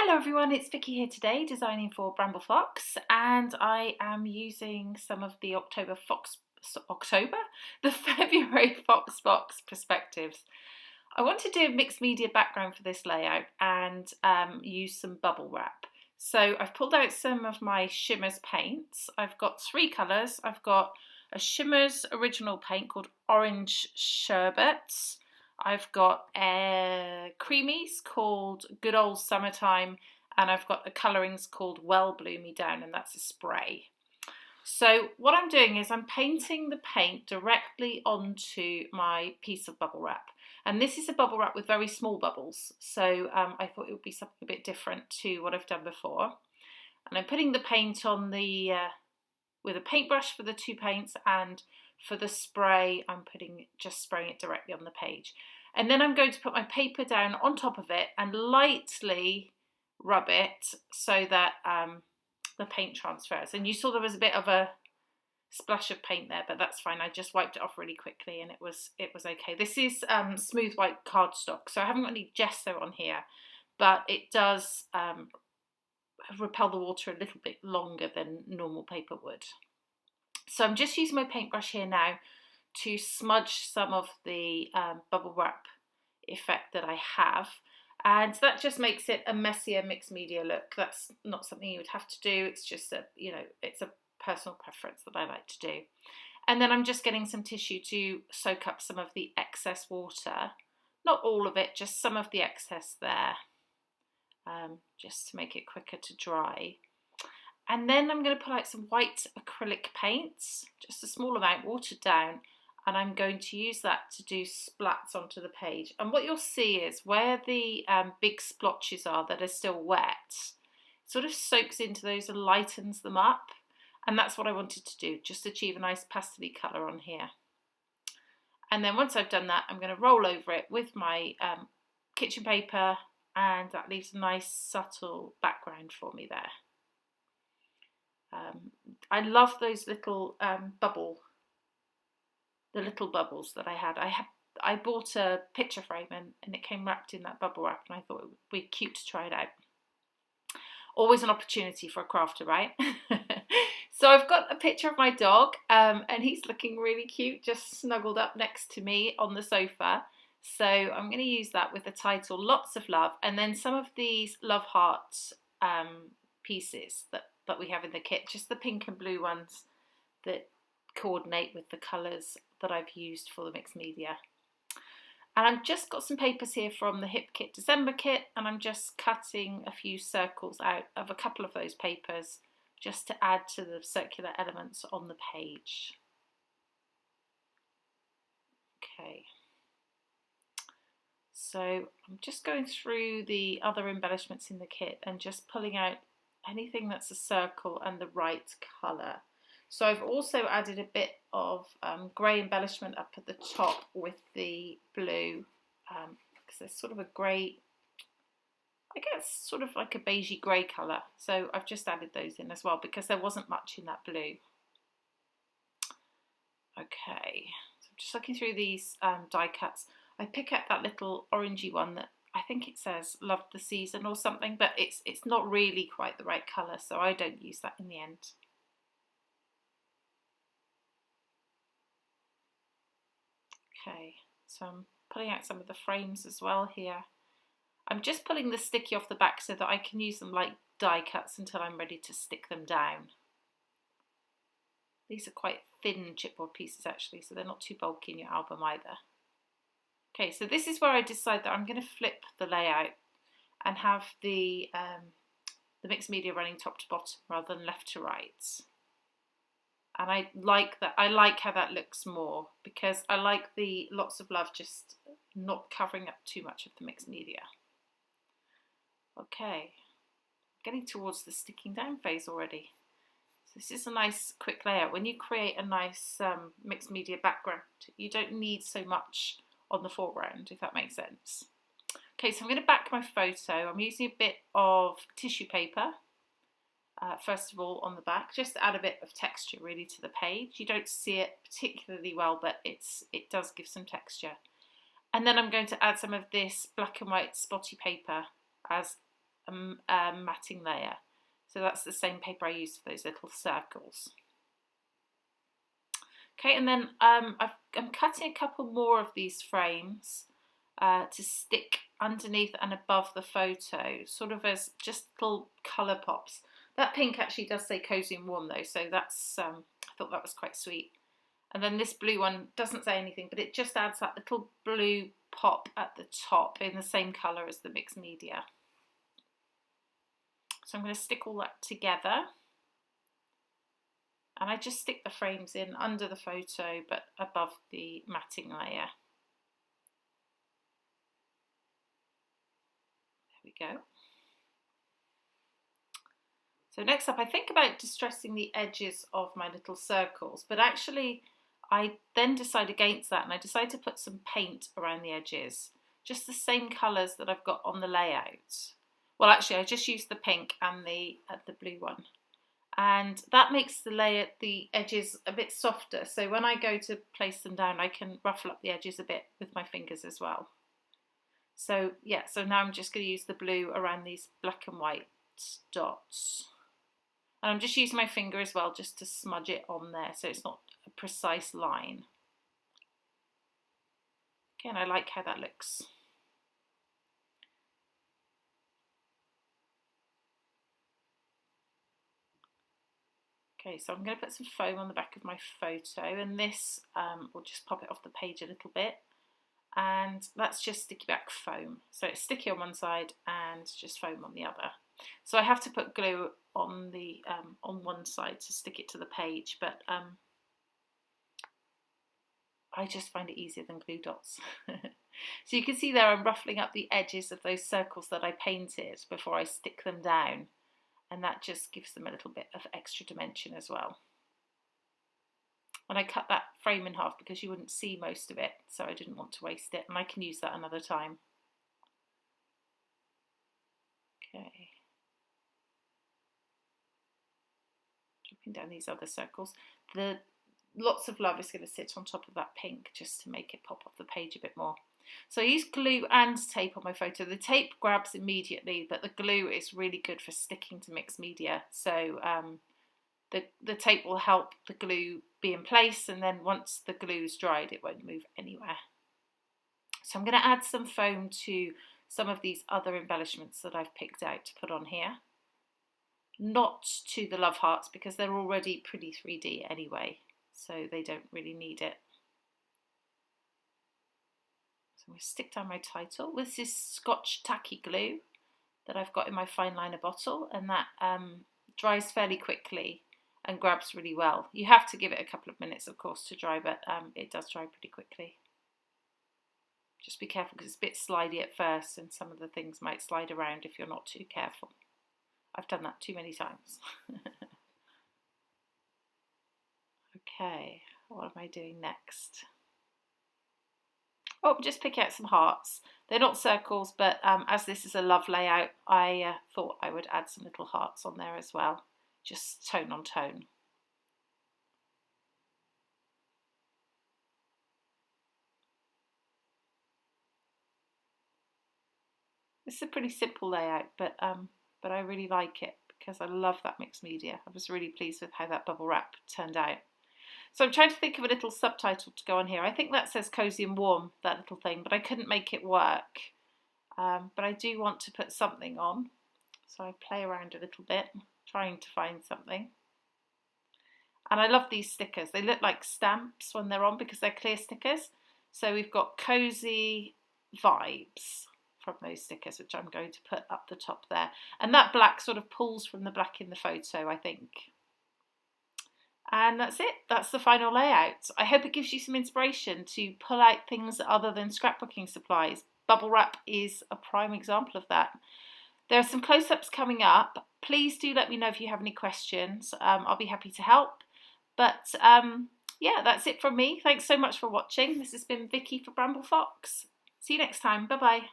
Hello everyone, it's Vicki here today, designing for Fox, and I am using some of the February FoxBox perspectives. I want to do a mixed media background for this layout and use some bubble wrap. So I've pulled out some of my Shimmers paints. I've got three colours. I've got a Shimmers original paint called Orange Sherbet. I've got creamies called Good Old Summertime, and I've got the colourings called Well Blue Me Down, and that's a spray. So what I'm doing is I'm painting the paint directly onto my piece of bubble wrap. And this is a bubble wrap with very small bubbles, so I thought it would be something a bit different to what I've done before. And I'm putting the paint on the with a paintbrush for the two paints, and for the spray I'm just spraying it directly on the page. And then I'm going to put my paper down on top of it and lightly rub it so that the paint transfers. And you saw there was a bit of a splash of paint there, but that's fine. I just wiped it off really quickly and it was okay. This is smooth white cardstock, so I haven't got any gesso on here, but it does repel the water a little bit longer than normal paper would. So I'm just using my paintbrush here now to smudge some of the bubble wrap effect that I have, and that just makes it a messier mixed media look. That's not something you would have to do. It's just it's a personal preference that I like to do. And then I'm just getting some tissue to soak up some of the excess water, not all of it, just some of the excess there, just to make it quicker to dry. And then I'm going to pull out some white acrylic paints, just a small amount, watered down, and I'm going to use that to do splats onto the page. And what you'll see is where the big splotches are that are still wet, it sort of soaks into those and lightens them up. And that's what I wanted to do, just achieve a nice pastel-y colour on here. And then once I've done that, I'm going to roll over it with my kitchen paper, and that leaves a nice subtle background for me there. I love those little the little bubbles that I had. I bought a picture frame and it came wrapped in that bubble wrap, and I thought it would be cute to try it out. Always an opportunity for a crafter, right? So I've got a picture of my dog, and he's looking really cute, just snuggled up next to me on the sofa. So I'm going to use that with the title Lots of Love, and then some of these love hearts pieces that we have in the kit, just the pink and blue ones that coordinate with the colours that I've used for the mixed media. And I've just got some papers here from the Hip Kit December kit, and I'm just cutting a few circles out of a couple of those papers just to add to the circular elements on the page. Okay. So I'm just going through the other embellishments in the kit and just pulling out anything that's a circle and the right colour. So I've also added a bit of grey embellishment up at the top with the blue, because there's sort of a grey, I guess sort of like a beigey grey colour. So I've just added those in as well because there wasn't much in that blue. Okay, so I'm just looking through these die cuts. I pick up that little orangey one that I think it says Love the Season or something, but it's not really quite the right colour, so I don't use that in the end. Okay, so I'm pulling out some of the frames as well here. I'm just pulling the sticky off the back so that I can use them like die cuts until I'm ready to stick them down. These are quite thin chipboard pieces actually, so they're not too bulky in your album either. Okay, so this is where I decide that I'm going to flip the layout and have the mixed media running top to bottom rather than left to right. And I like that. I like how that looks more because I like the Lots of Love just not covering up too much of the mixed media. Okay, getting towards the sticking down phase already. So this is a nice quick layout. When you create a nice mixed media background, you don't need so much on the foreground, if that makes sense. Okay, so I'm going to back my photo. I'm using a bit of tissue paper. First of all on the back, just to add a bit of texture really to the page. You don't see it particularly well, but it does give some texture. And then I'm going to add some of this black and white spotty paper as matting layer. So that's the same paper I used for those little circles. Okay, and then I'm cutting a couple more of these frames to stick underneath and above the photo, sort of as just little colour pops. That pink actually does say cozy and warm though, so that's I thought that was quite sweet. And then this blue one doesn't say anything, but it just adds that little blue pop at the top in the same colour as the mixed media. So I'm going to stick all that together. And I just stick the frames in under the photo, but above the matting layer. There we go. So next up, I think about distressing the edges of my little circles, but actually I then decide against that, and I decide to put some paint around the edges, just the same colours that I've got on the layout. Well, actually, I just used the pink and the blue one. And that makes the edges a bit softer. So when I go to place them down, I can ruffle up the edges a bit with my fingers as well. So yeah, so now I'm just going to use the blue around these black and white dots. And I'm just using my finger as well, just to smudge it on there, so it's not a precise line. Okay, and I like how that looks. Okay, so I'm going to put some foam on the back of my photo, and this will just pop it off the page a little bit. And that's just sticky back foam. So it's sticky on one side and just foam on the other. So I have to put glue on the on one side to stick it to the page, but I just find it easier than glue dots. So you can see there I'm ruffling up the edges of those circles that I painted before I stick them down. And that just gives them a little bit of extra dimension as well. And I cut that frame in half because you wouldn't see most of it, so I didn't want to waste it, and I can use that another time. Okay. Dropping down these other circles. The lots of love is going to sit on top of that pink just to make it pop off the page a bit more. So I use glue and tape on my photo. The tape grabs immediately, but the glue is really good for sticking to mixed media. So the tape will help the glue be in place, and then once the glue's dried, it won't move anywhere. So I'm going to add some foam to some of these other embellishments that I've picked out to put on here. Not to the love hearts because they're already pretty 3D anyway, so they don't really need it. I'm going to stick down my title. This is Scotch tacky glue that I've got in my fine liner bottle, and that dries fairly quickly and grabs really well. You have to give it a couple of minutes, of course, to dry, but it does dry pretty quickly. Just be careful because it's a bit slidey at first, and some of the things might slide around if you're not too careful. I've done that too many times. Okay, what am I doing next? Oh, just pick out some hearts. They're not circles, but as this is a love layout, I thought I would add some little hearts on there as well, just tone on tone. This is a pretty simple layout, but I really like it because I love that mixed media. I was really pleased with how that bubble wrap turned out. So I'm trying to think of a little subtitle to go on here. I think that says cozy and warm, that little thing, but I couldn't make it work. But I do want to put something on. So I play around a little bit, trying to find something. And I love these stickers. They look like stamps when they're on because they're clear stickers. So we've got cozy vibes from those stickers, which I'm going to put up the top there. And that black sort of pulls from the black in the photo, I think. And that's it. That's the final layout. I hope it gives you some inspiration to pull out things other than scrapbooking supplies. Bubble wrap is a prime example of that. There are some close-ups coming up. Please do let me know if you have any questions. I'll be happy to help. But yeah, that's it from me. Thanks so much for watching. This has been Vicky for Bramble Fox. See you next time. Bye-bye.